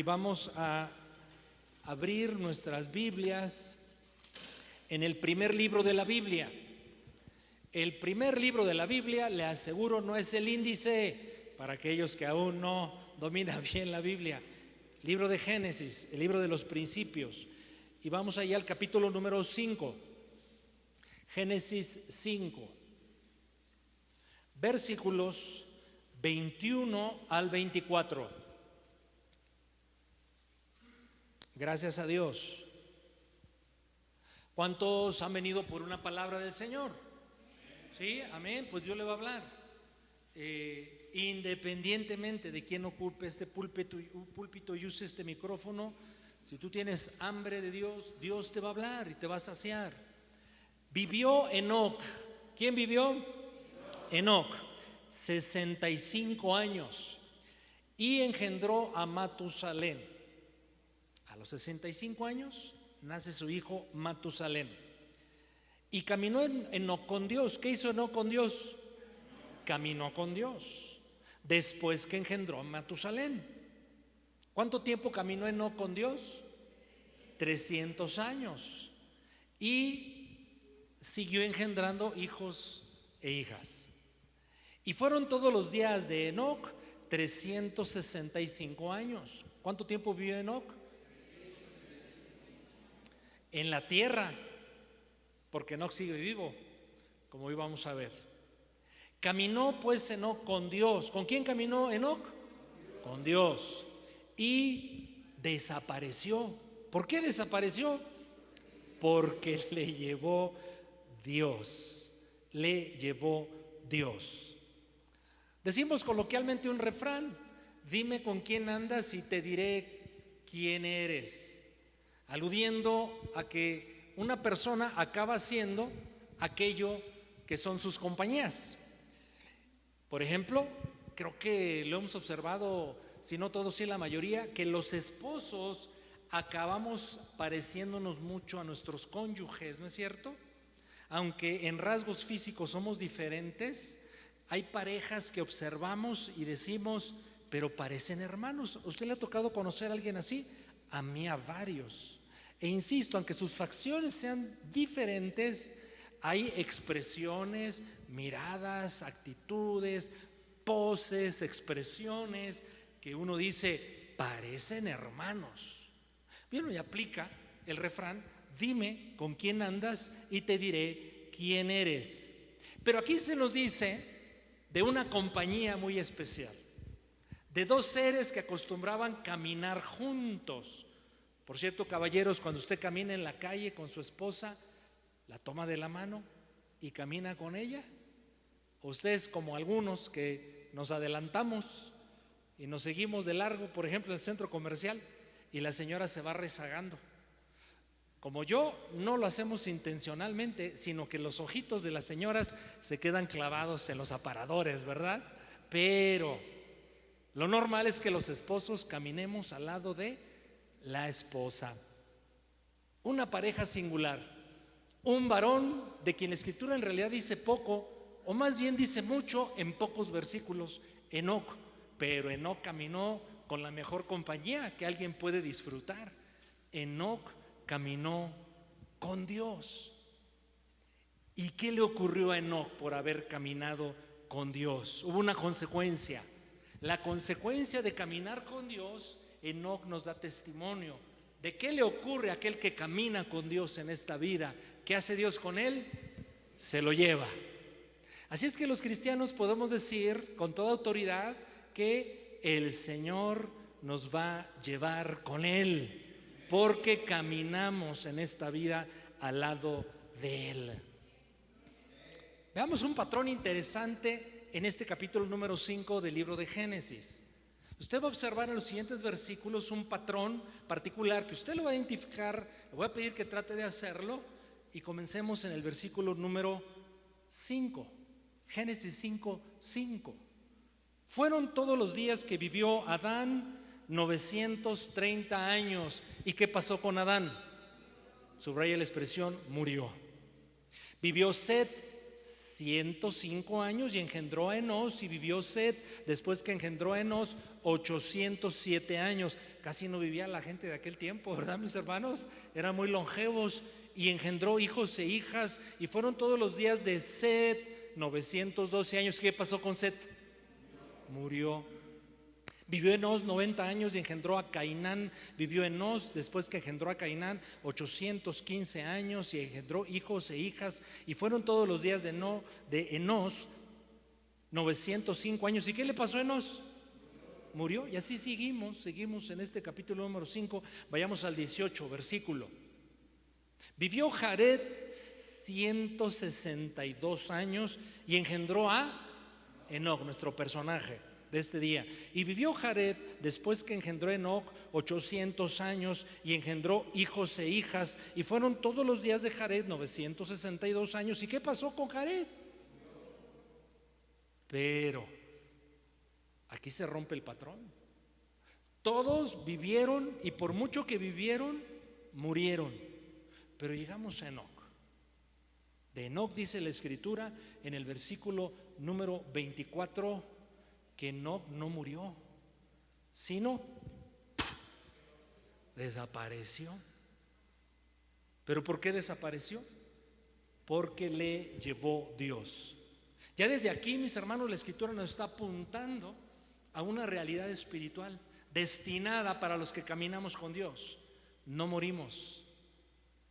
y vamos a abrir nuestras Biblias en el primer libro de la Biblia. El primer libro de la Biblia, le aseguro, no es el índice para aquellos que aún no dominan bien la Biblia. Libro de Génesis, el libro de los principios. Y vamos allá al capítulo número 5. Génesis 5, versículos 21 al 24. Gracias a Dios. ¿Cuántos han venido por una palabra del Señor? Sí, amén. Pues Dios le va a hablar. Independientemente de quién ocupe este púlpito y use este micrófono, si tú tienes hambre de Dios, Dios te va a hablar y te va a saciar. Vivió Enoc. ¿Quién vivió? Enoc, 65 años, y engendró a Matusalén. A los 65 años nace su hijo Matusalén. Y caminó Enoc con Dios. ¿Qué hizo Enoc con Dios? Caminó con Dios después que engendró a Matusalén. ¿Cuánto tiempo caminó Enoc con Dios? 300 años. Y siguió engendrando hijos e hijas. Y fueron todos los días de Enoc 365 años. ¿Cuánto tiempo vivió Enoc? En la tierra, porque Enoc sigue vivo, como hoy vamos a ver. Caminó pues Enoc con Dios. ¿Con quién caminó Enoc? Con Dios. Y desapareció. ¿Por qué desapareció? Porque le llevó Dios. Le llevó Dios. Decimos coloquialmente un refrán: dime con quién andas y te diré quién eres, aludiendo a que una persona acaba siendo aquello que son sus compañías. Por ejemplo, creo que lo hemos observado, si no todos, sí la mayoría, que los esposos acabamos pareciéndonos mucho a nuestros cónyuges, ¿no es cierto? Aunque en rasgos físicos somos diferentes, hay parejas que observamos y decimos, pero parecen hermanos. ¿Usted le ha tocado conocer a alguien así? A mí a varios. E insisto, aunque sus facciones sean diferentes, hay expresiones, miradas, actitudes, poses, expresiones que uno dice, parecen hermanos. Bien, y aplica el refrán: dime con quién andas y te diré quién eres. Pero aquí se nos dice de una compañía muy especial, de dos seres que acostumbraban caminar juntos. Por cierto, caballeros, cuando usted camina en la calle con su esposa, ¿la toma de la mano y camina con ella? ¿O ustedes, como algunos que nos adelantamos y nos seguimos de largo, por ejemplo en el centro comercial, y la señora se va rezagando? Como yo, no lo hacemos intencionalmente, sino que los ojitos de las señoras se quedan clavados en los aparadores, ¿verdad? Pero lo normal es que los esposos caminemos al lado de la esposa. Una pareja singular, un varón de quien la Escritura en realidad dice poco, o más bien dice mucho en pocos versículos, Enoc. Pero Enoc caminó con la mejor compañía que alguien puede disfrutar. Enoc caminó con Dios. ¿Y qué le ocurrió a Enoc por haber caminado con Dios? Hubo una consecuencia. La consecuencia de caminar con Dios, Enoc nos da testimonio de qué le ocurre a aquel que camina con Dios en esta vida. ¿Qué hace Dios con él? Se lo lleva. Así es que los cristianos podemos decir con toda autoridad que el Señor nos va a llevar con él, porque caminamos en esta vida al lado de él. Veamos un patrón interesante en este capítulo número 5 del libro de Génesis. Usted va a observar en los siguientes versículos un patrón particular que usted lo va a identificar. Le voy a pedir que trate de hacerlo y comencemos en el versículo número 5. Génesis 5, 5. Fueron todos los días que vivió Adán 930 años. ¿Y qué pasó con Adán? Subraya la expresión, murió. Vivió Set 105 años y engendró a Enós y vivió Set, después que engendró a Enós 807 años. Casi no vivía la gente de aquel tiempo, ¿verdad, mis hermanos? Eran muy longevos. Y engendró hijos e hijas, y fueron todos los días de Set 912 años. ¿Qué pasó con Set? Murió. Vivió Enós 90 años y engendró a Cainán. Vivió Enós, después que engendró a Cainán, 815 años y engendró hijos e hijas. Y fueron todos los días de Enós 905 años. ¿Y qué le pasó a Enós? Murió. Y así seguimos en este capítulo número 5. Vayamos al 18 versículo. Vivió Jared 162 años y engendró a Enoc, nuestro personaje de este día. Y vivió Jared, después que engendró Enoc, 800 años y engendró hijos e hijas. Y fueron todos los días de Jared 962 años. ¿Y qué pasó con Jared? Pero aquí se rompe el patrón. Todos vivieron, y por mucho que vivieron, murieron. Pero llegamos a Enoc. De Enoc dice la escritura en el versículo número 24 que Enoc no murió, sino desapareció. ¿Pero por qué desapareció? Porque le llevó Dios. Ya desde aquí, mis hermanos, la escritura nos está apuntando a una realidad espiritual destinada para los que caminamos con Dios. No morimos,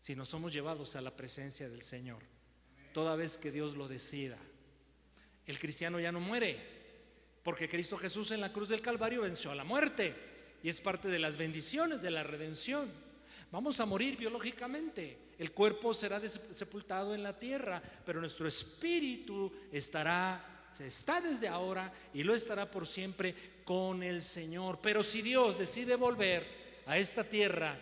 sino somos llevados a la presencia del Señor toda vez que Dios lo decida. El cristiano ya no muere, porque Cristo Jesús en la cruz del Calvario venció a la muerte, y es parte de las bendiciones de la redención. Vamos a morir biológicamente, el cuerpo será sepultado en la tierra, pero nuestro espíritu está desde ahora y lo estará por siempre con el Señor. Pero si Dios decide volver a esta tierra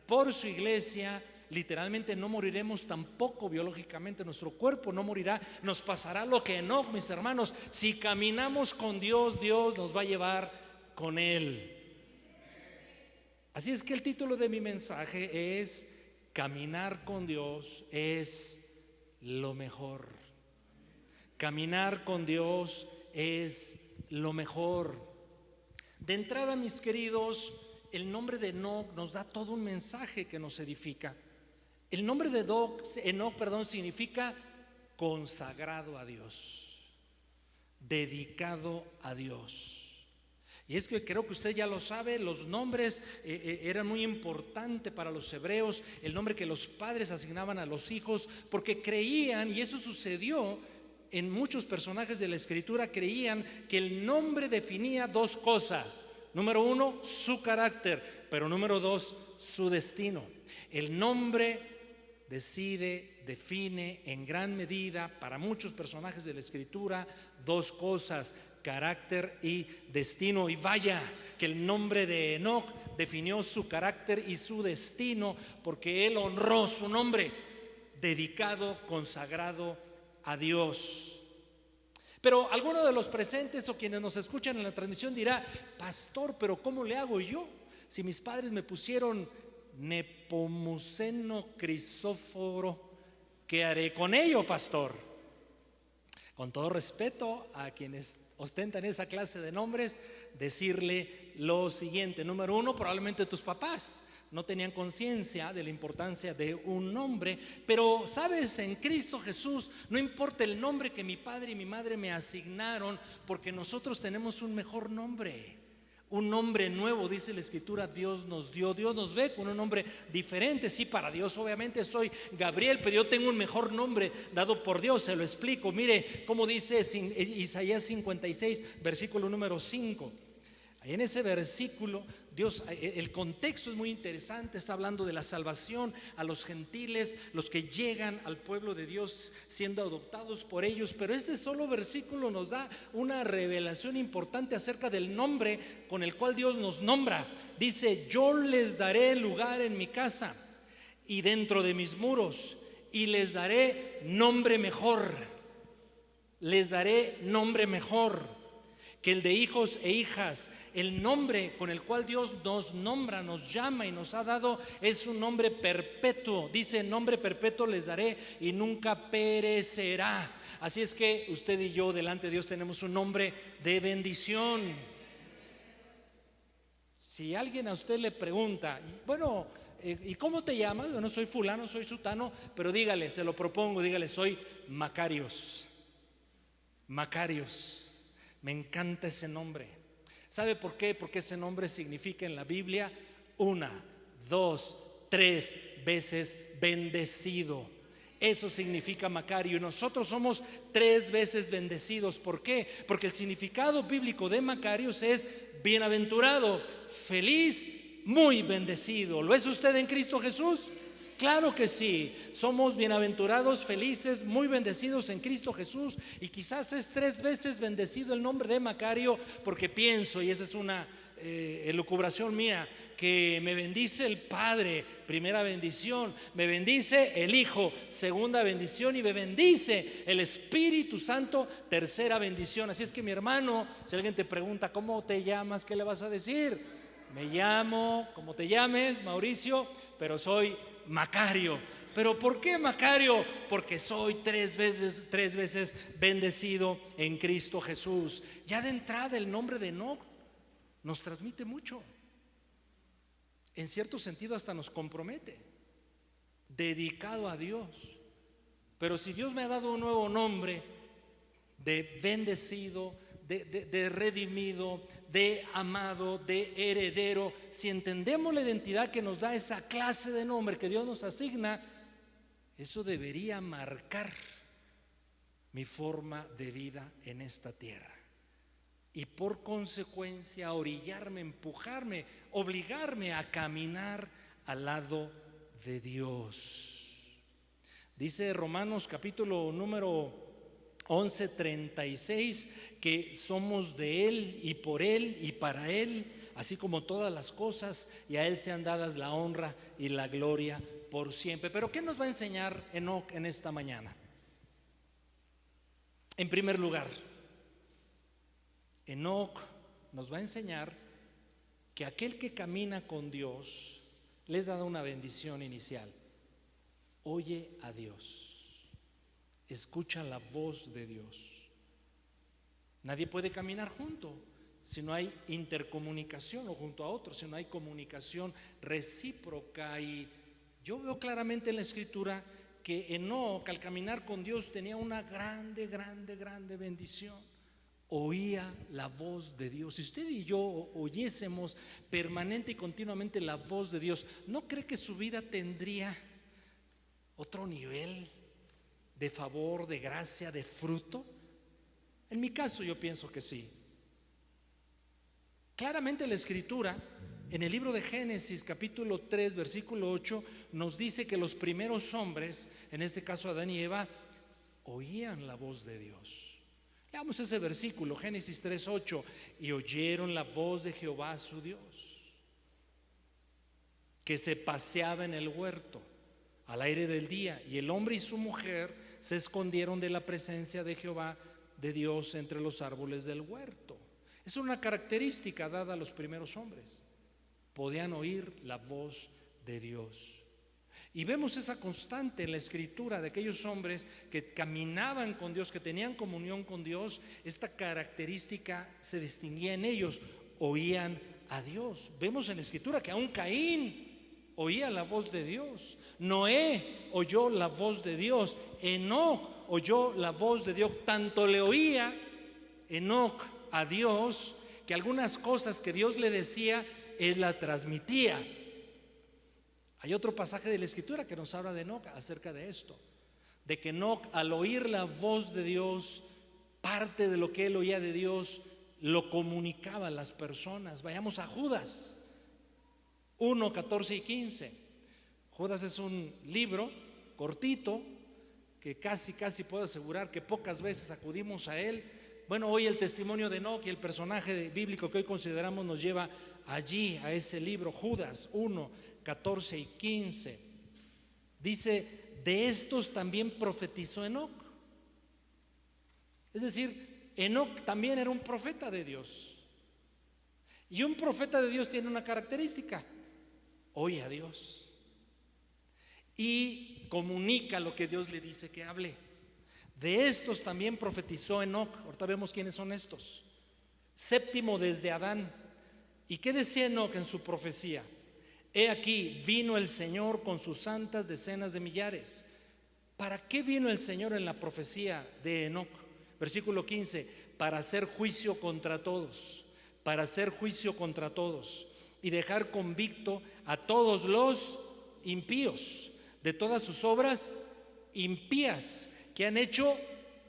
por su iglesia, literalmente no moriremos tampoco biológicamente, nuestro cuerpo no morirá. Nos pasará lo que Enoc, mis hermanos, si caminamos con Dios, Dios nos va a llevar con Él. Así es que el título de mi mensaje es: caminar con Dios es lo mejor. Caminar con Dios es lo mejor. De entrada, mis queridos, el nombre de Enoc nos da todo un mensaje que nos edifica. El nombre de Enoc, significa consagrado a Dios, dedicado a Dios. Y es que creo que usted ya lo sabe, los nombres eran muy importantes para los hebreos, el nombre que los padres asignaban a los hijos, porque creían, y eso sucedió en muchos personajes de la escritura, creían que el nombre definía dos cosas. Número uno, su carácter, pero número dos, su destino. El nombre define en gran medida para muchos personajes de la escritura dos cosas: carácter y destino. Y vaya que el nombre de Enoc definió su carácter y su destino, porque él honró su nombre, dedicado, consagrado a Dios. Pero alguno de los presentes o quienes nos escuchan en la transmisión dirá: pastor, pero ¿cómo le hago yo? Si mis padres me pusieron Nepomuceno Crisóforo, ¿qué haré con ello, pastor? Con todo respeto a quienes ostentan esa clase de nombres, decirle lo siguiente: número uno, probablemente tus papás no tenían conciencia de la importancia de un nombre, pero sabes, en Cristo Jesús no importa el nombre que mi padre y mi madre me asignaron, porque nosotros tenemos un mejor nombre. Un nombre nuevo, dice la escritura, Dios nos dio. Dios nos ve con un nombre diferente. Sí, para Dios obviamente soy Gabriel, pero yo tengo un mejor nombre dado por Dios. Se lo explico. Mire cómo dice Isaías 56, versículo número 5. En ese versículo, Dios, el contexto es muy interesante. Está hablando de la salvación a los gentiles, los que llegan al pueblo de Dios siendo adoptados por ellos. Pero este solo versículo nos da una revelación importante acerca del nombre con el cual Dios nos nombra. Dice: yo les daré lugar en mi casa y dentro de mis muros, y les daré nombre mejor. Les daré nombre mejor. que el de hijos e hijas. El nombre con el cual Dios nos nombra, nos llama y nos ha dado es un nombre perpetuo. Dice: nombre perpetuo les daré y nunca perecerá. Así es que usted y yo delante de Dios tenemos un nombre de bendición. Si alguien a usted le pregunta, bueno, ¿y cómo te llamas? Bueno, soy fulano, soy sutano, pero dígale, se lo propongo, dígale: soy Macarios. Macarios. Me encanta ese nombre. ¿Sabe por qué? Porque ese nombre significa en la Biblia 1, 2, 3 veces bendecido. Eso significa Macario, y nosotros somos 3 veces bendecidos. ¿Por qué? Porque el significado bíblico de Macarios es bienaventurado, feliz, muy bendecido. ¿Lo es usted en Cristo Jesús? Claro que sí, somos bienaventurados, felices, muy bendecidos en Cristo Jesús. Y quizás es 3 veces bendecido el nombre de Macario, porque pienso, y esa es una elucubración mía, que me bendice el Padre, primera bendición, me bendice el Hijo, segunda bendición, y me bendice el Espíritu Santo, tercera bendición. Así es que, mi hermano, si alguien te pregunta ¿cómo te llamas?, ¿qué le vas a decir? Me llamo, como te llames, Mauricio, pero soy Macario. ¿Pero por qué Macario? Porque soy 3 veces bendecido en Cristo Jesús. Ya de entrada el nombre de Enoc nos transmite mucho. En cierto sentido hasta nos compromete. Dedicado a Dios. Pero si Dios me ha dado un nuevo nombre de bendecido, de redimido, de amado, de heredero, si entendemos la identidad que nos da esa clase de nombre que Dios nos asigna, eso debería marcar mi forma de vida en esta tierra, y por consecuencia orillarme, empujarme, obligarme a caminar al lado de Dios. Dice Romanos capítulo número 11:36 que somos de Él y por Él y para Él, así como todas las cosas, y a Él sean dadas la honra y la gloria por siempre. Pero ¿qué nos va a enseñar Enoc en esta mañana? En primer lugar, Enoc nos va a enseñar que aquel que camina con Dios les da una bendición inicial. Oye a Dios. Escucha la voz de Dios. Nadie puede caminar junto si no hay intercomunicación, o junto a otros si no hay comunicación recíproca. Y yo veo claramente en la Escritura que Enoc, al caminar con Dios, tenía una grande bendición. Oía la voz de Dios. Si usted y yo oyésemos permanente y continuamente la voz de Dios, ¿no cree que su vida tendría otro nivel de favor, de gracia, de fruto? En mi caso yo pienso que sí. Claramente la Escritura en el libro de Génesis capítulo 3 versículo 8 nos dice que los primeros hombres, en este caso Adán y Eva, oían la voz de Dios. Leamos ese versículo, Génesis 3:8: y oyeron la voz de Jehová su Dios, que se paseaba en el huerto al aire del día, y el hombre y su mujer se escondieron de la presencia de Jehová de Dios entre los árboles del huerto. Es una característica dada a los primeros hombres. Podían oír la voz de Dios. Y vemos esa constante en la Escritura de aquellos hombres que caminaban con Dios, que tenían comunión con Dios. Esta característica se distinguía en ellos: oían a Dios. Vemos en la Escritura que aún Caín oía la voz de Dios. Noé oyó la voz de Dios. Enoc oyó la voz de Dios. Tanto le oía Enoc a Dios que algunas cosas que Dios le decía, él la transmitía. Hay otro pasaje de la Escritura que nos habla de Enoc acerca de esto, de que Enoc, al oír la voz de Dios, parte de lo que él oía de Dios lo comunicaba a las personas. Vayamos a Judas 1, 14 y 15. Judas es un libro cortito que casi puedo asegurar que pocas veces acudimos a él. Bueno, hoy el testimonio de Enoc y el personaje bíblico que hoy consideramos nos lleva allí, a ese libro, Judas 1, 14 y 15. Dice: de estos también profetizó Enoc. Es decir, Enoc también era un profeta de Dios. Y un profeta de Dios tiene una característica: oye a Dios y comunica lo que Dios le dice que hable. De estos también profetizó Enoc. Ahorita vemos quiénes son estos. Séptimo desde Adán. ¿Y qué decía Enoc en su profecía? He aquí, vino el Señor con sus santas decenas de millares. ¿Para qué vino el Señor en la profecía de Enoc? Versículo 15: para hacer juicio contra todos, para hacer juicio contra todos y dejar convicto a todos los impíos de todas sus obras impías que han hecho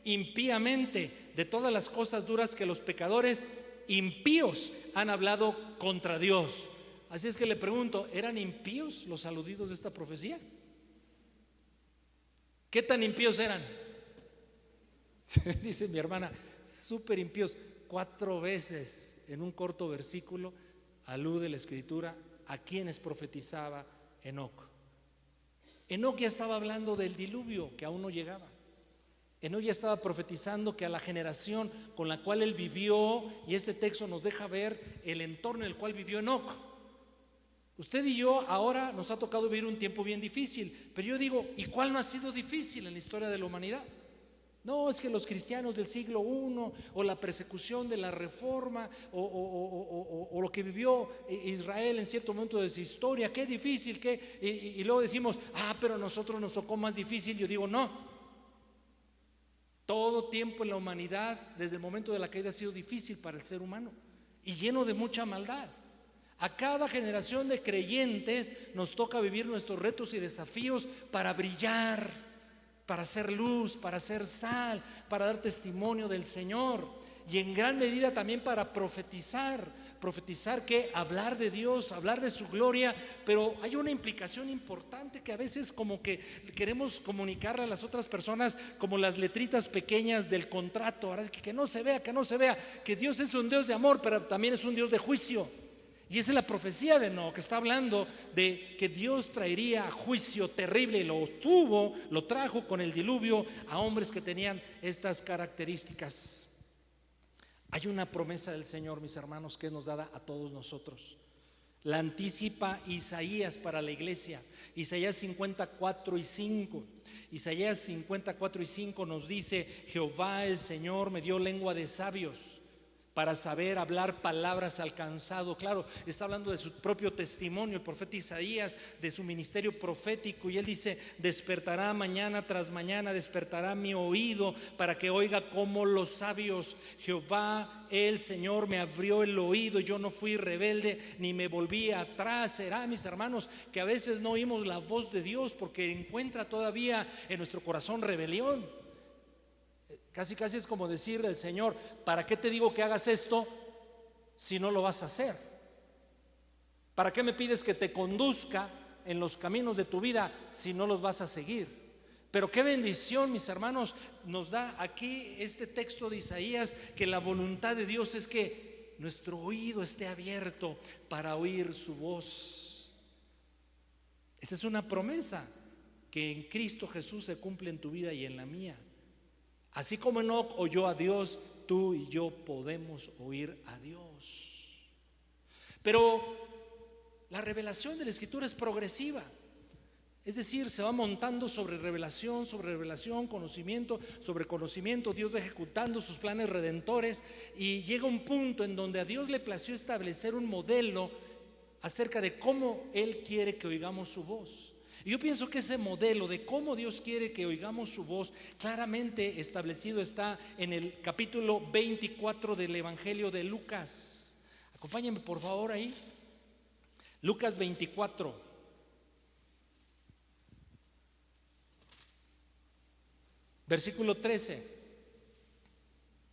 impíamente, de todas las cosas duras que los pecadores impíos han hablado contra Dios. Así es que le pregunto, ¿eran impíos los aludidos de esta profecía? ¿Qué tan impíos eran? Dice mi hermana, súper impíos. 4 veces en un corto versículo alude la escritura a quienes profetizaba Enoc. Enoc ya estaba hablando del diluvio que aún no llegaba. Enoc ya estaba profetizando que a la generación con la cual él vivió, y este texto nos deja ver el entorno en el cual vivió Enoc. Usted y yo ahora nos ha tocado vivir un tiempo bien difícil, pero yo digo, ¿y cuál no ha sido difícil en la historia de la humanidad? No, es que los cristianos del siglo I, o la persecución de la Reforma, o lo que vivió Israel en cierto momento de su historia, qué difícil, y luego decimos, pero a nosotros nos tocó más difícil. Yo digo, no, todo tiempo en la humanidad, desde el momento de la caída, ha sido difícil para el ser humano y lleno de mucha maldad. A cada generación de creyentes nos toca vivir nuestros retos y desafíos para brillar, para hacer luz, para hacer sal, para dar testimonio del Señor, y en gran medida también para profetizar que hablar de Dios, hablar de su gloria. Pero hay una implicación importante que a veces como que queremos comunicarle a las otras personas como las letritas pequeñas del contrato, ¿verdad? Que no se vea, que Dios es un Dios de amor, pero también es un Dios de juicio. Y esa es la profecía de Enoc, que está hablando de que Dios traería juicio terrible, y lo trajo con el diluvio a hombres que tenían estas características. Hay una promesa del Señor, mis hermanos, que nos da a todos nosotros. La anticipa Isaías para la iglesia. Isaías 54:5. Isaías 54:5 nos dice: Jehová el Señor me dio lengua de sabios para saber hablar palabras al cansado. Claro, está hablando de su propio testimonio, el profeta Isaías, de su ministerio profético, y él dice: despertará mañana tras mañana, despertará mi oído para que oiga como los sabios. Jehová el Señor me abrió el oído, yo no fui rebelde ni me volví atrás. Será, mis hermanos, que a veces no oímos la voz de Dios porque encuentra todavía en nuestro corazón rebelión. Casi es como decirle al Señor: ¿para qué te digo que hagas esto si no lo vas a hacer? ¿Para qué me pides que te conduzca en los caminos de tu vida si no los vas a seguir? Pero qué bendición, mis hermanos, nos da aquí este texto de Isaías, que la voluntad de Dios es que nuestro oído esté abierto para oír su voz. Esta es una promesa que en Cristo Jesús se cumple en tu vida y en la mía. Así como Enoc oyó a Dios, tú y yo podemos oír a Dios. Pero la revelación de la Escritura es progresiva. Es decir, se va montando sobre revelación, conocimiento sobre conocimiento. Dios va ejecutando sus planes redentores, y llega un punto en donde a Dios le plació establecer un modelo acerca de cómo Él quiere que oigamos su voz. Y yo pienso que ese modelo de cómo Dios quiere que oigamos su voz claramente establecido está en el capítulo 24 del Evangelio de Lucas. Acompáñenme por favor ahí. Lucas 24. Versículo 13.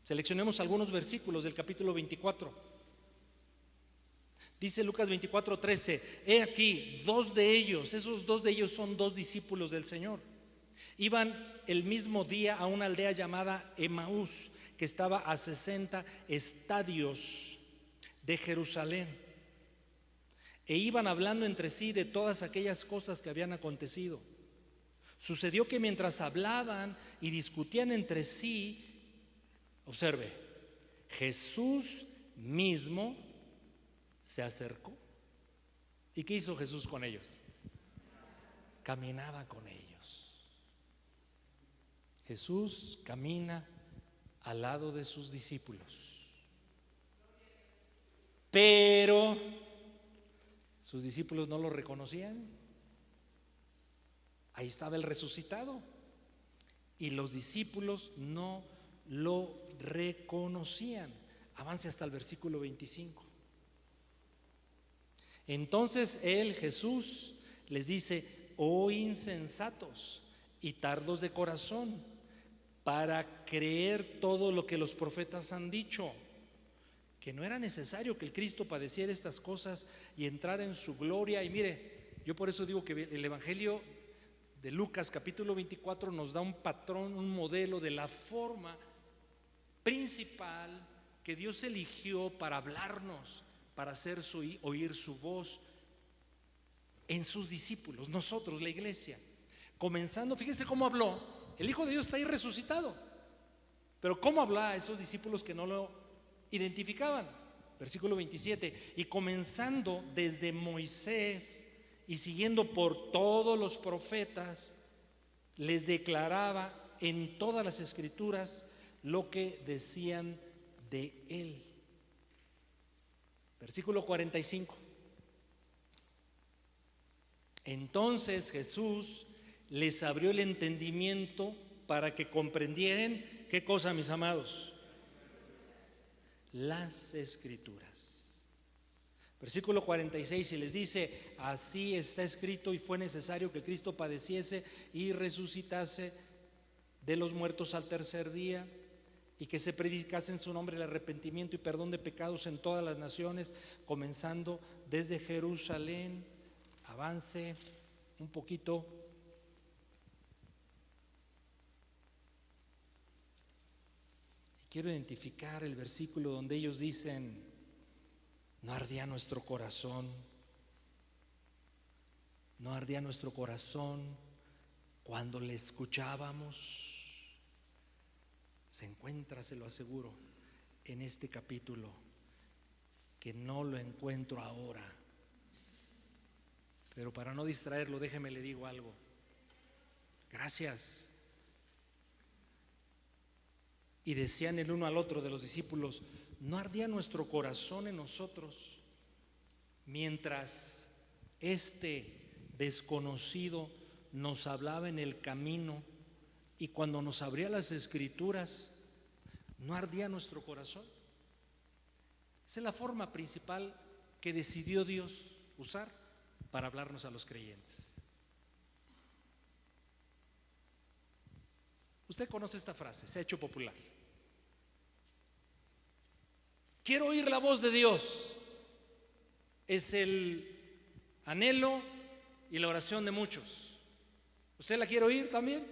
Seleccionemos algunos versículos del capítulo 24. Dice Lucas 24:13: he aquí, esos dos de ellos son 2 discípulos del Señor. Iban el mismo día a una aldea llamada Emaús, que estaba a 60 estadios de Jerusalén, e iban hablando entre sí de todas aquellas cosas que habían acontecido. Sucedió que mientras hablaban y discutían entre sí, observe, Jesús mismo se acercó. ¿Y qué hizo Jesús con ellos? Caminaba con ellos. Jesús camina al lado de sus discípulos, pero sus discípulos no lo reconocían. Ahí estaba el resucitado y los discípulos no lo reconocían. Avance hasta el versículo 25. Entonces él, Jesús, les dice: oh insensatos y tardos de corazón, para creer todo lo que los profetas han dicho, que no era necesario que el Cristo padeciera estas cosas y entrara en su gloria. Y mire, yo por eso digo que el Evangelio de Lucas capítulo 24 nos da un patrón, un modelo de la forma principal que Dios eligió para hablarnos, para hacer oír su voz en sus discípulos, nosotros, la iglesia. Comenzando, fíjense cómo habló. El Hijo de Dios está ahí resucitado, pero cómo hablaba a esos discípulos que no lo identificaban. Versículo 27: y comenzando desde Moisés y siguiendo por todos los profetas, les declaraba en todas las escrituras lo que decían de él. Versículo 45: entonces Jesús les abrió el entendimiento para que comprendieran, ¿qué cosa, mis amados? Las escrituras. Versículo 46, y les dice: así está escrito, y fue necesario que Cristo padeciese y resucitase de los muertos al tercer día, y que se predicase en su nombre el arrepentimiento y perdón de pecados en todas las naciones, comenzando desde Jerusalén. Avance un poquito. Quiero identificar el versículo donde ellos dicen: no ardía nuestro corazón, no ardía nuestro corazón cuando le escuchábamos. Se encuentra, se lo aseguro, en este capítulo, que no lo encuentro ahora. Pero para no distraerlo, déjeme le digo algo. Gracias. Y decían el uno al otro de los discípulos: ¿no ardía nuestro corazón en nosotros mientras este desconocido nos hablaba en el camino, y cuando nos abría las escrituras, no ardía nuestro corazón? Esa es la forma principal que decidió Dios usar para hablarnos a los creyentes. Usted conoce esta frase, se ha hecho popular: quiero oír la voz de Dios. Es el anhelo y la oración de muchos. ¿Usted la quiere oír también?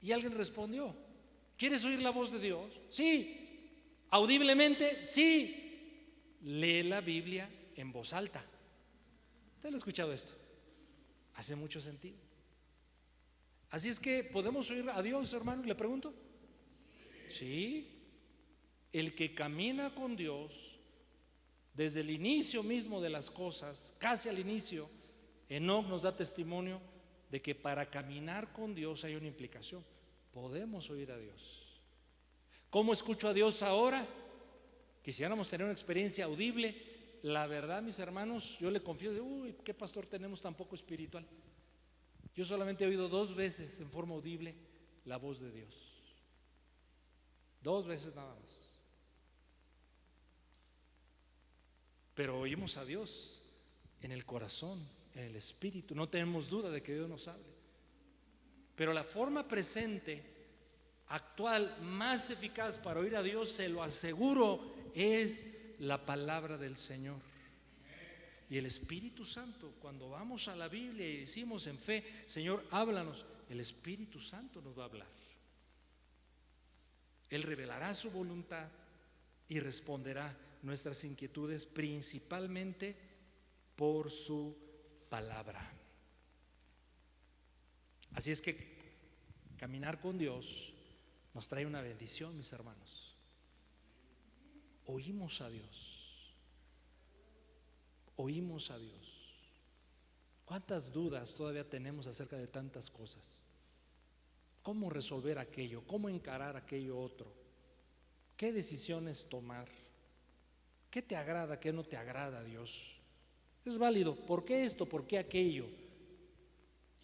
Y alguien respondió: ¿quieres oír la voz de Dios? Sí. ¿Audiblemente? Sí. Lee la Biblia en voz alta. ¿Usted lo ha escuchado esto? Hace mucho sentido. Así es que, ¿podemos oír a Dios, hermano? Le pregunto. Sí. El que camina con Dios desde el inicio mismo de las cosas, casi al inicio, Enoc nos da testimonio de que para caminar con Dios hay una implicación. Podemos oír a Dios. ¿Cómo escucho a Dios ahora? Quisiéramos tener una experiencia audible. La verdad, mis hermanos, yo le confieso: uy, ¿qué pastor tenemos tan poco espiritual? Yo solamente he oído 2 veces en forma audible la voz de Dios. 2 veces nada más. Pero oímos a Dios en el corazón, en el espíritu. No tenemos duda de que Dios nos hable. Pero la forma presente, actual, más eficaz para oír a Dios, se lo aseguro, es la palabra del Señor. Y el Espíritu Santo, cuando vamos a la Biblia y decimos en fe: Señor, háblanos, el Espíritu Santo nos va a hablar. Él revelará su voluntad y responderá nuestras inquietudes, principalmente por su palabra. Así es que caminar con Dios nos trae una bendición, mis hermanos. oímos a Dios. Oímos a Dios. ¿Cuántas dudas todavía tenemos acerca de tantas cosas? ¿Cómo resolver aquello? ¿Cómo encarar aquello otro? ¿Qué decisiones tomar? ¿Qué te agrada? ¿Qué no te agrada, Dios? Es válido. ¿Por qué esto? ¿Por qué aquello?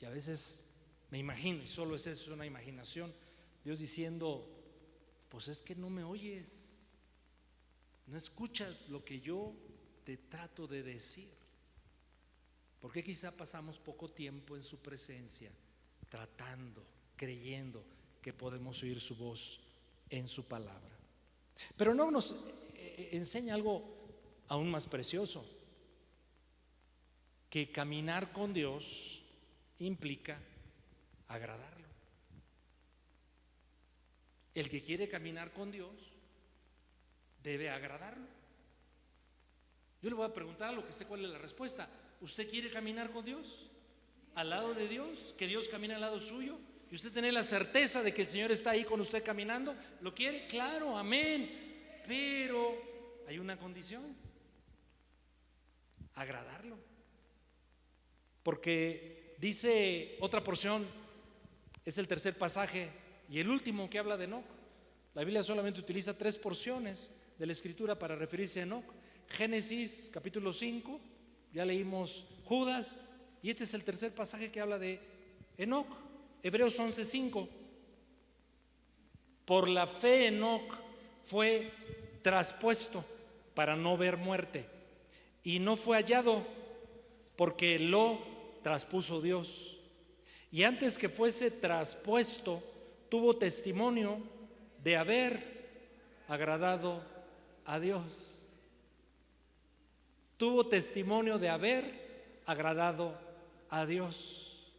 Y a veces me imagino, y solo es eso, una imaginación, Dios diciendo: pues es que no me oyes, no escuchas lo que yo te trato de decir. Porque quizá pasamos poco tiempo en su presencia, tratando, creyendo que podemos oír su voz en su palabra. Pero no nos enseña algo aún más precioso, que caminar con Dios implica agradarlo. El que quiere caminar con Dios debe agradarlo. Yo le voy a preguntar algo que sé cuál es la respuesta. ¿Usted quiere caminar con Dios? ¿Al lado de Dios? ¿Que Dios camine al lado suyo? ¿Y usted tiene la certeza de que el Señor está ahí con usted caminando? ¿Lo quiere? Claro, amén. Pero hay una condición: agradarlo. Porque dice otra porción, es el tercer pasaje y el último que habla de Enoc. La Biblia solamente utiliza 3 porciones de la Escritura para referirse a Enoc. Génesis capítulo 5, ya leímos Judas, y este es el tercer pasaje que habla de Enoc. Hebreos 11:5. Por la fe Enoc fue traspuesto para no ver muerte, y no fue hallado porque lo traspuso Dios. Y antes que fuese traspuesto, tuvo testimonio de haber agradado a Dios. Tuvo testimonio de haber agradado a Dios.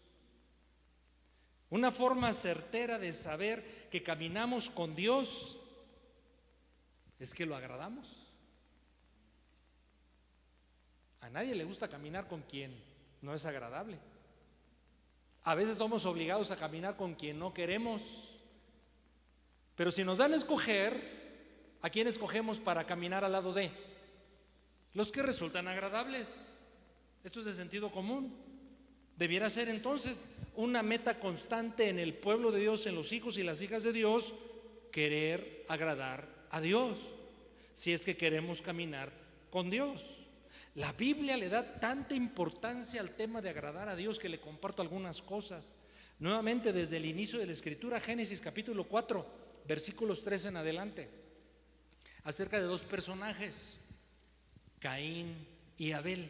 Una forma certera de saber que caminamos con Dios es que lo agradamos. A nadie le gusta caminar con quien no es agradable. A veces somos obligados a caminar con quien no queremos. Pero si nos dan a escoger, ¿a quién escogemos para caminar al lado de? Los que resultan agradables. Esto es de sentido común. Debiera ser entonces una meta constante en el pueblo de Dios, en los hijos y las hijas de Dios, querer agradar a Dios, si es que queremos caminar con Dios. La Biblia le da tanta importancia al tema de agradar a Dios que le comparto algunas cosas. Nuevamente desde el inicio de la Escritura, Génesis capítulo 4, versículos 3 en adelante, acerca de 2 personajes, Caín y Abel.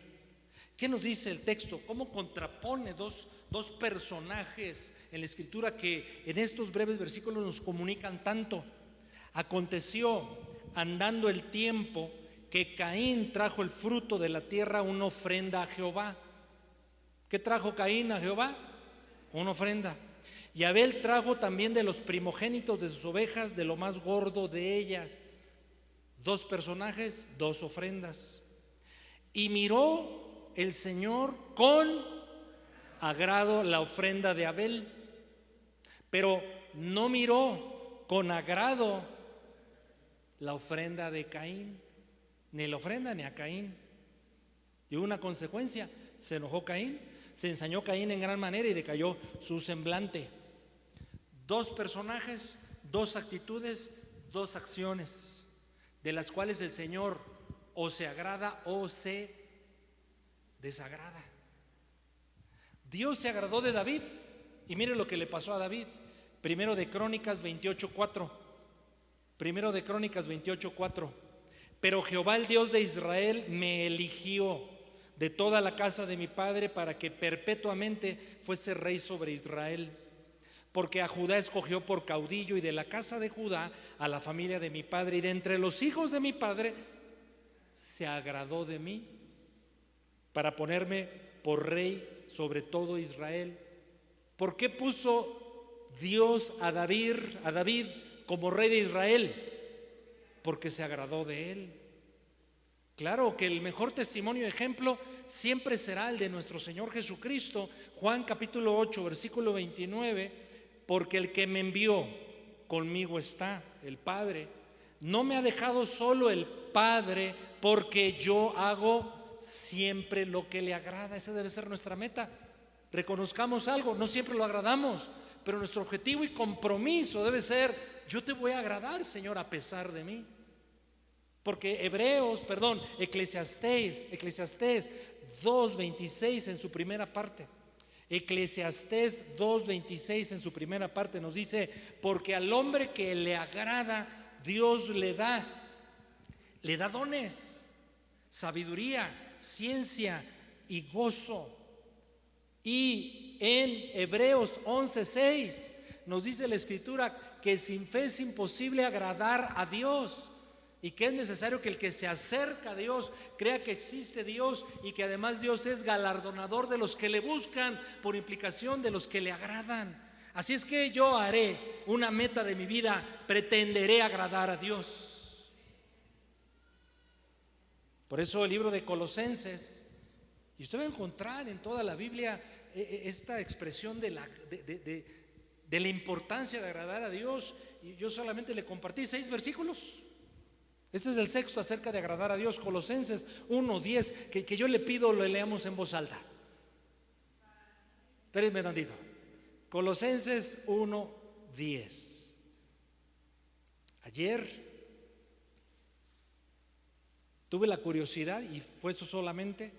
¿Qué nos dice el texto? ¿Cómo contrapone dos personajes en la Escritura que en estos breves versículos nos comunican tanto? Aconteció, andando el tiempo, que Caín trajo el fruto de la tierra, una ofrenda a Jehová. ¿Qué trajo Caín a Jehová? Una ofrenda. Y Abel trajo también de los primogénitos de sus ovejas, de lo más gordo de ellas. 2 personajes, 2 ofrendas. Y miró el Señor con agrado la ofrenda de Abel, pero no miró con agrado la ofrenda de Caín, ni la ofrenda ni a Caín. Y hubo una consecuencia: se enojó Caín, se ensañó Caín en gran manera y decayó su semblante. 2 personajes, 2 actitudes, 2 acciones, de las cuales el Señor o se agrada o se desagrada. Dios se agradó de David, y mire lo que le pasó a David. Primero de Crónicas 28:4. Primero de Crónicas 28:4. Pero Jehová, el Dios de Israel, me eligió de toda la casa de mi padre para que perpetuamente fuese rey sobre Israel. Porque a Judá escogió por caudillo, y de la casa de Judá a la familia de mi padre, y de entre los hijos de mi padre se agradó de mí, para ponerme por rey sobre todo Israel. ¿Por qué puso Dios a David como rey de Israel? Porque se agradó de él. Claro que el mejor testimonio y ejemplo siempre será el de nuestro Señor Jesucristo. Juan capítulo 8, versículo 29. Porque el que me envió conmigo está, el Padre. No me ha dejado solo el Padre, porque yo hago siempre lo que le agrada. Esa debe ser nuestra meta. Reconozcamos algo, no siempre lo agradamos, pero nuestro objetivo y compromiso debe ser: yo te voy a agradar, Señor, a pesar de mí. Porque Eclesiastés 2:26 en su primera parte. Eclesiastés 2:26 en su primera parte nos dice: porque al hombre que le agrada, Dios le da dones, sabiduría, ciencia y gozo. Y en Hebreos 11:6 nos dice la Escritura que sin fe es imposible agradar a Dios, y que es necesario que el que se acerca a Dios crea que existe Dios, y que además Dios es galardonador de los que le buscan, por implicación de los que le agradan. Así es que yo haré una meta de mi vida: pretenderé agradar a Dios. Por eso el libro de Colosenses, y usted va a encontrar en toda la Biblia esta expresión de la importancia de agradar a Dios, y yo solamente le compartí 6 versículos. Este es el sexto acerca de agradar a Dios, Colosenses 1:10, que yo le pido lo leamos en voz alta. Espérenme tantito. Colosenses 1:10. Ayer tuve la curiosidad, y fue eso solamente,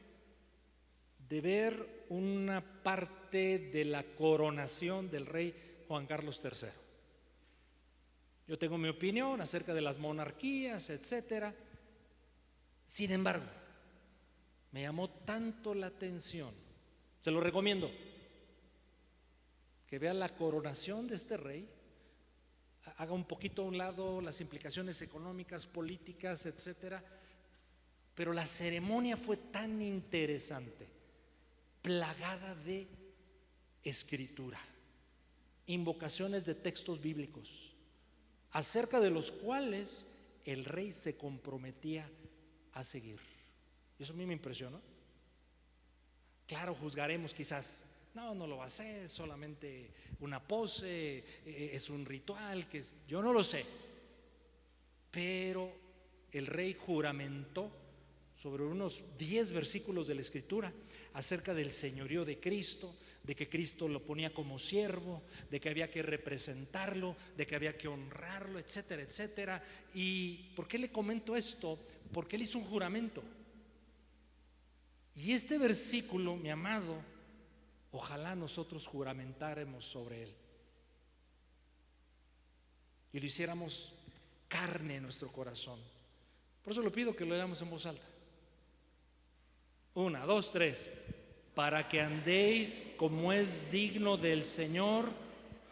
de ver una parte de la coronación del rey Juan Carlos III. Yo tengo mi opinión acerca de las monarquías, etcétera. Sin embargo, me llamó tanto la atención, se lo recomiendo, que vea la coronación de este rey, haga un poquito a un lado las implicaciones económicas, políticas, etcétera. Pero la ceremonia fue tan interesante, plagada de escritura, invocaciones de textos bíblicos, acerca de los cuales el rey se comprometía a seguir. Y eso a mí me impresionó. Claro, juzgaremos quizás: no lo va a hacer, es solamente una pose, es un ritual, yo no lo sé. Pero el rey juramentó sobre unos 10 versículos de la Escritura acerca del señorío de Cristo, de que Cristo lo ponía como siervo, de que había que representarlo, de que había que honrarlo, etcétera, etcétera. ¿Y por qué le comento esto? Porque él hizo un juramento. Y este versículo, mi amado, ojalá nosotros juramentáramos sobre él y lo hiciéramos carne en nuestro corazón. Por eso le pido que lo leamos en voz alta. 1, 2, 3. Para que andéis como es digno del Señor,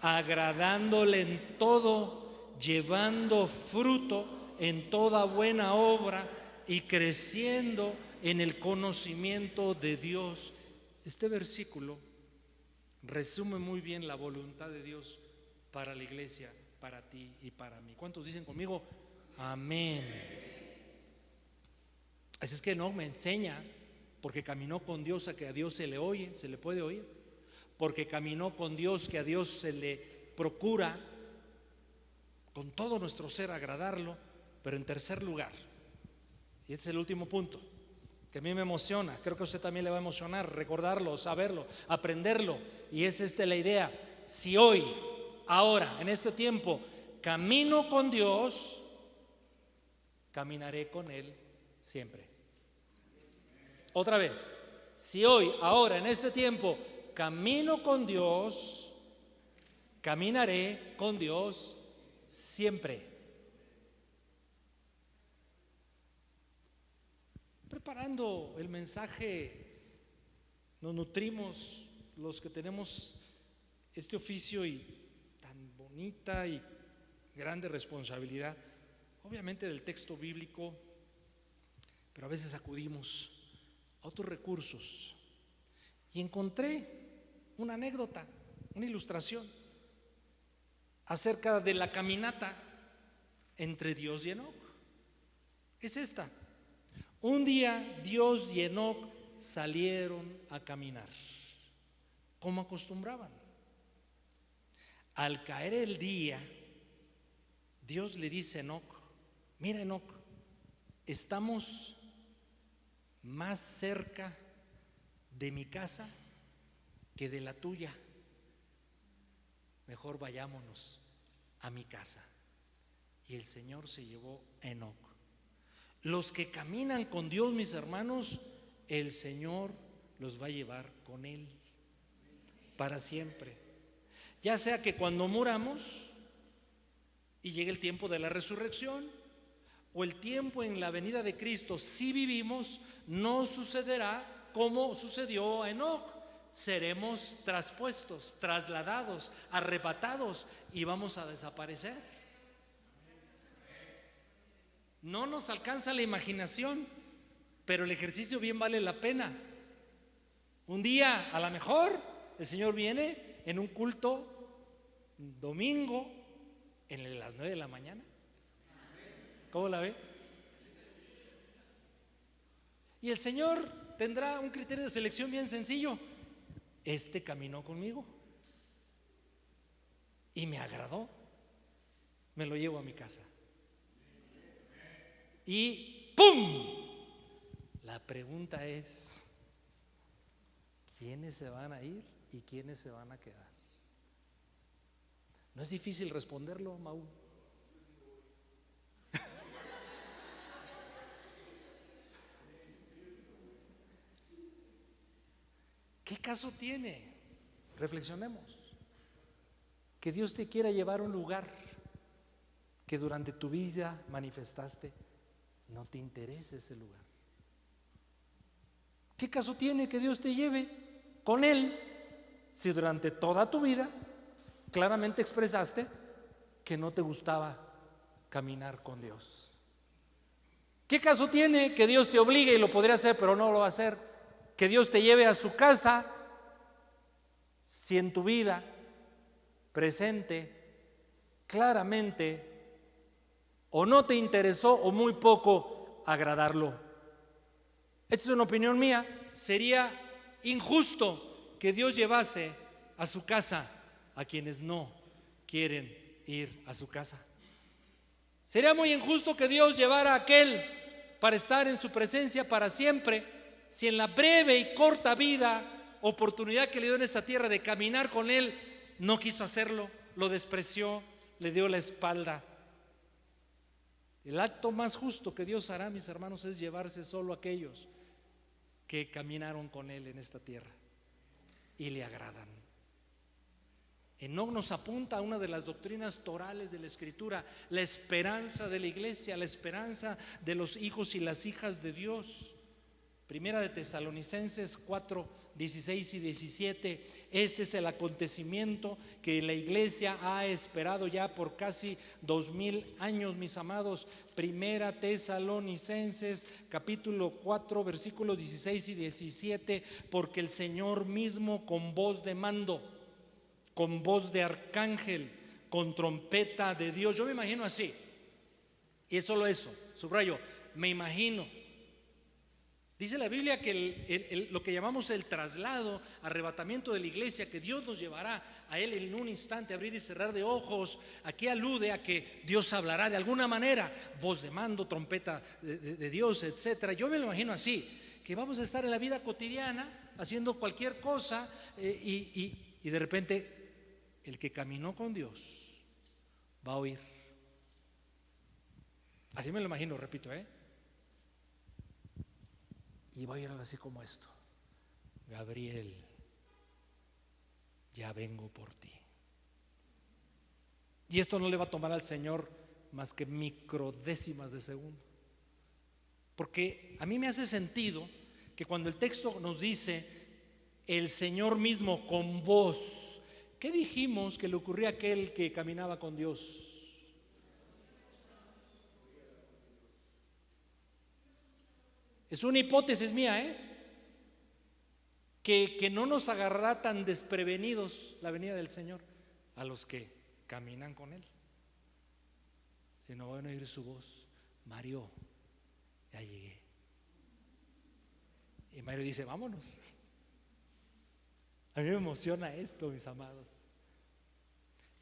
agradándole en todo, llevando fruto en toda buena obra y creciendo en el conocimiento de Dios. Este versículo resume muy bien la voluntad de Dios para la iglesia, para ti y para mí. ¿Cuántos dicen conmigo? Amén. Así es que no me enseña, porque caminó con Dios, a que a Dios se le oye, se le puede oír. Porque caminó con Dios, que a Dios se le procura con todo nuestro ser agradarlo. Pero en tercer lugar, y este es el último punto, que a mí me emociona, creo que a usted también le va a emocionar recordarlo, saberlo, aprenderlo, y es la idea: si hoy, ahora, en este tiempo, camino con Dios, caminaré con Él siempre. Otra vez: si hoy, ahora, en este tiempo, camino con Dios, caminaré con Dios siempre. Preparando el mensaje, nos nutrimos los que tenemos este oficio y tan bonita y grande responsabilidad, obviamente del texto bíblico, pero a veces acudimos a otros recursos, y encontré una anécdota, una ilustración acerca de la caminata entre Dios y Enoc. Es esta: un día Dios y Enoc salieron a caminar, como acostumbraban. Al caer el día, Dios le dice a Enoc: mira, Enoc, estamos más cerca de mi casa que de la tuya. Mejor vayámonos a mi casa. Y el Señor se llevó a Enoc. Los que caminan con Dios, mis hermanos, el Señor los va a llevar con Él para siempre. Ya sea que cuando muramos y llegue el tiempo de la resurrección, o el tiempo en la venida de Cristo, si vivimos, no sucederá como sucedió a Enoc. Seremos traspuestos, trasladados, arrebatados y vamos a desaparecer. No nos alcanza la imaginación, pero el ejercicio bien vale la pena. Un día, a lo mejor, el Señor viene en un culto domingo en las 9 de la mañana. ¿Cómo la ve? Y el Señor tendrá un criterio de selección bien sencillo. Este caminó conmigo y me agradó, me lo llevo a mi casa. Y ¡pum! La pregunta es: ¿quiénes se van a ir y quiénes se van a quedar? No es difícil responderlo, Mau. ¿Qué caso tiene? Reflexionemos. Que Dios te quiera llevar a un lugar que durante tu vida manifestaste, no te interesa ese lugar. ¿Qué caso tiene que Dios te lleve con Él si durante toda tu vida claramente expresaste que no te gustaba caminar con Dios? ¿Qué caso tiene que Dios te obligue, y lo podría hacer pero no lo va a hacer, que Dios te lleve a su casa si en tu vida presente claramente o no te interesó o muy poco agradarlo? Esta es una opinión mía. Sería injusto que Dios llevase a su casa a quienes no quieren ir a su casa. Sería muy injusto que Dios llevara a aquel para estar en su presencia para siempre, si en la breve y corta vida, oportunidad que le dio en esta tierra de caminar con Él, no quiso hacerlo, lo despreció, le dio la espalda. El acto más justo que Dios hará, mis hermanos, es llevarse solo a aquellos que caminaron con Él en esta tierra y le agradan. Enoc nos apunta a una de las doctrinas torales de la Escritura, la esperanza de la iglesia, la esperanza de los hijos y las hijas de Dios. Primera de Tesalonicenses 4, 16 y 17. Este es el acontecimiento que la iglesia ha esperado ya por casi 2000 años, mis amados. Primera Tesalonicenses capítulo 4 versículos 16 y 17. Porque el Señor mismo con voz de mando, con voz de arcángel, con trompeta de Dios. Yo me imagino así, y es solo eso, subrayo, me imagino. Dice la Biblia que lo que llamamos el traslado, arrebatamiento de la iglesia, que Dios nos llevará a Él en un instante, abrir y cerrar de ojos. Aquí alude a que Dios hablará de alguna manera, voz de mando, trompeta de Dios, etcétera. Yo me lo imagino así, que vamos a estar en la vida cotidiana haciendo cualquier cosa y de repente el que caminó con Dios va a oír. Así me lo imagino, repito, y va a ir algo así como esto: Gabriel, ya vengo por ti. Y esto no le va a tomar al Señor más que microdécimas de segundo, porque a mí me hace sentido que cuando el texto nos dice el Señor mismo con voz, ¿qué dijimos que le ocurría a aquel que caminaba con Dios? Es una hipótesis mía, que no nos agarrará tan desprevenidos la venida del Señor a los que caminan con Él, sino van a oír su voz: Mario, ya llegué. Y Mario dice: vámonos. A mí me emociona esto, mis amados.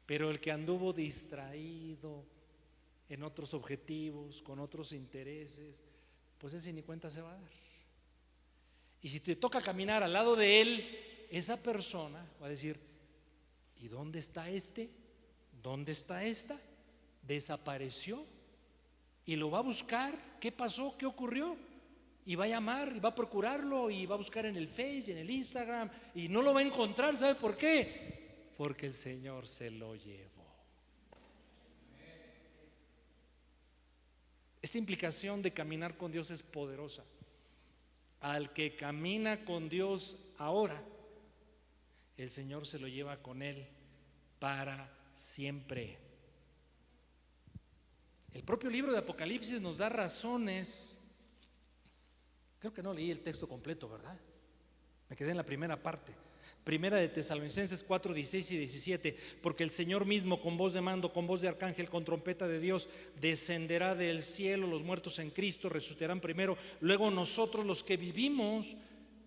Pero el que anduvo distraído en otros objetivos, con otros intereses, pues ese ni cuenta se va a dar. Y si te toca caminar al lado de él, esa persona va a decir: ¿y dónde está este? ¿Dónde está esta? Desapareció. Y lo va a buscar. ¿Qué pasó? ¿Qué ocurrió? Y va a llamar, y va a procurarlo, y va a buscar en el Face y en el Instagram, y no lo va a encontrar. ¿Sabe por qué? Porque el Señor se lo llevó. Esta implicación de caminar con Dios es poderosa. Al que camina con Dios ahora, el Señor se lo lleva con él para siempre. El propio libro de Apocalipsis nos da razones. Creo que no leí el texto completo, ¿verdad? Me quedé en la primera parte. Primera de Tesalonicenses 4, 16 y 17. Porque el Señor mismo, con voz de mando, con voz de arcángel, con trompeta de Dios, descenderá del cielo. Los muertos en Cristo resucitarán primero. Luego nosotros, los que vivimos,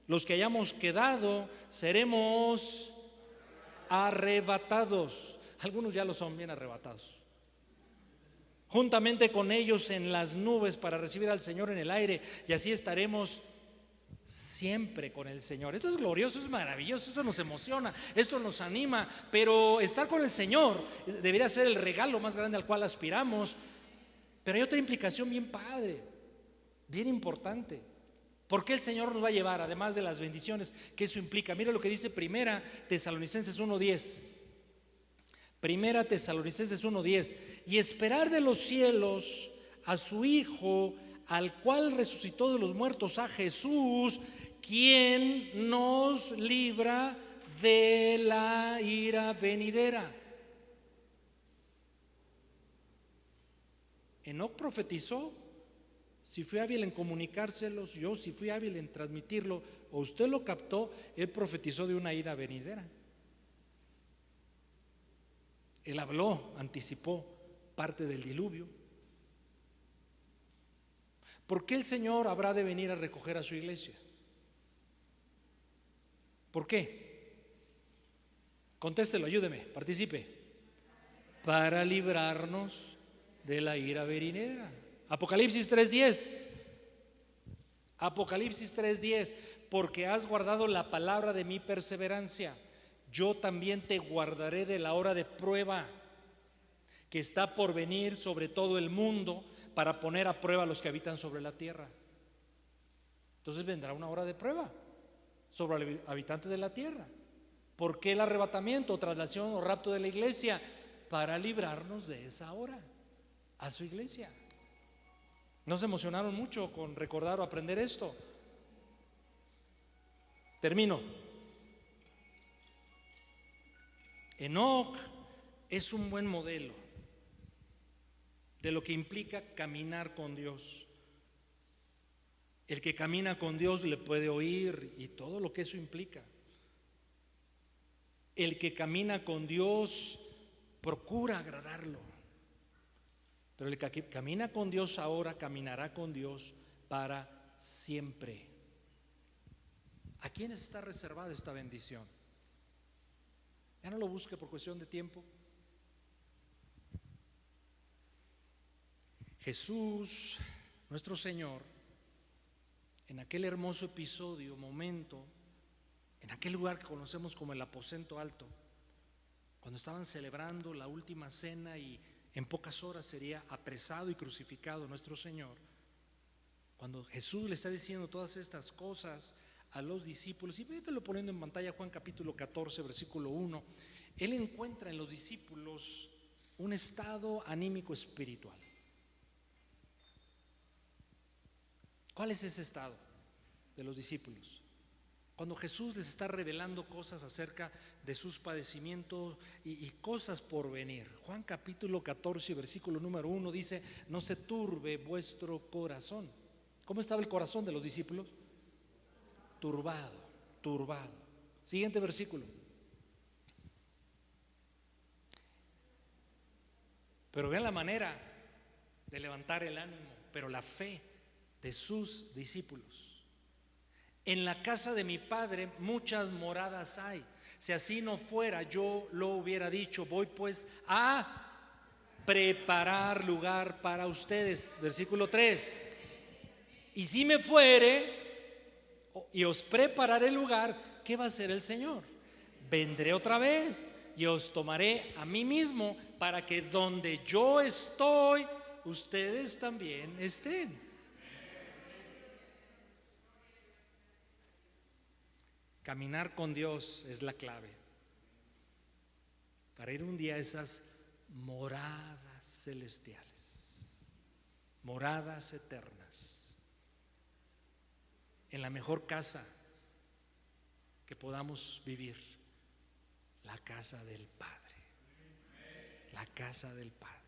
los que hayamos quedado, seremos arrebatados. Algunos ya lo son, bien arrebatados. Juntamente con ellos en las nubes para recibir al Señor en el aire, y así estaremos siempre con el Señor. Esto es glorioso, es maravilloso, eso nos emociona, esto nos anima. Pero estar con el Señor debería ser el regalo más grande al cual aspiramos. Pero hay otra implicación bien padre, bien importante. ¿Por qué el Señor nos va a llevar? Además de las bendiciones que eso implica. Mira lo que dice Primera Tesalonicenses 1:10. Primera Tesalonicenses 1:10. Y esperar de los cielos a su Hijo, al cual resucitó de los muertos, a Jesús, quien nos libra de la ira venidera. Enoc profetizó. Si fui hábil en comunicárselos, yo si fui hábil en transmitirlo, o usted lo captó, él profetizó de una ira venidera. Él habló, anticipó parte del diluvio. ¿Por qué el Señor habrá de venir a recoger a su iglesia? ¿Por qué? Contéstelo, ayúdeme, participe. Para librarnos de la ira venidera. Apocalipsis 3:10. Apocalipsis 3:10. Porque has guardado la palabra de mi perseverancia, yo también te guardaré de la hora de prueba que está por venir sobre todo el mundo, para poner a prueba a los que habitan sobre la tierra. Entonces vendrá una hora de prueba sobre los habitantes de la tierra. ¿Por qué el arrebatamiento, traslación o rapto de la iglesia? Para librarnos de esa hora a su iglesia. ¿No se emocionaron mucho con recordar o aprender esto? Termino. Enoc es un buen modelo de lo que implica caminar con Dios. El que camina con Dios le puede oír y todo lo que eso implica. El que camina con Dios procura agradarlo. Pero el que camina con Dios ahora caminará con Dios para siempre. ¿A quiénes está reservada esta bendición? Ya no lo busque por cuestión de tiempo. Jesús, nuestro Señor, en aquel hermoso episodio, momento, en aquel lugar que conocemos como el aposento alto, cuando estaban celebrando la última cena y en pocas horas sería apresado y crucificado nuestro Señor, cuando Jesús le está diciendo todas estas cosas a los discípulos, y vételo poniendo en pantalla, Juan capítulo 14, versículo 1, él encuentra en los discípulos un estado anímico espiritual. ¿Cuál es ese estado de los discípulos? Cuando Jesús les está revelando cosas acerca de sus padecimientos y cosas por venir. Juan capítulo 14, versículo número 1 dice: no se turbe vuestro corazón. ¿Cómo estaba el corazón de los discípulos? Turbado, turbado. Siguiente versículo. Pero vean la manera de levantar el ánimo, pero la fe de sus discípulos. En la casa de mi Padre muchas moradas hay. Si así no fuera, yo lo hubiera dicho. Voy pues a preparar lugar para ustedes. Versículo 3. Y si me fuere y os prepararé lugar, ¿qué va a hacer el Señor? Vendré otra vez y os tomaré a mí mismo, para que donde yo estoy, ustedes también estén. Caminar con Dios es la clave para ir un día a esas moradas celestiales, moradas eternas, en la mejor casa que podamos vivir, la casa del Padre. La casa del Padre.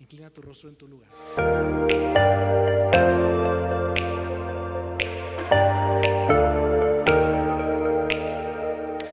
Inclina tu rostro en tu lugar.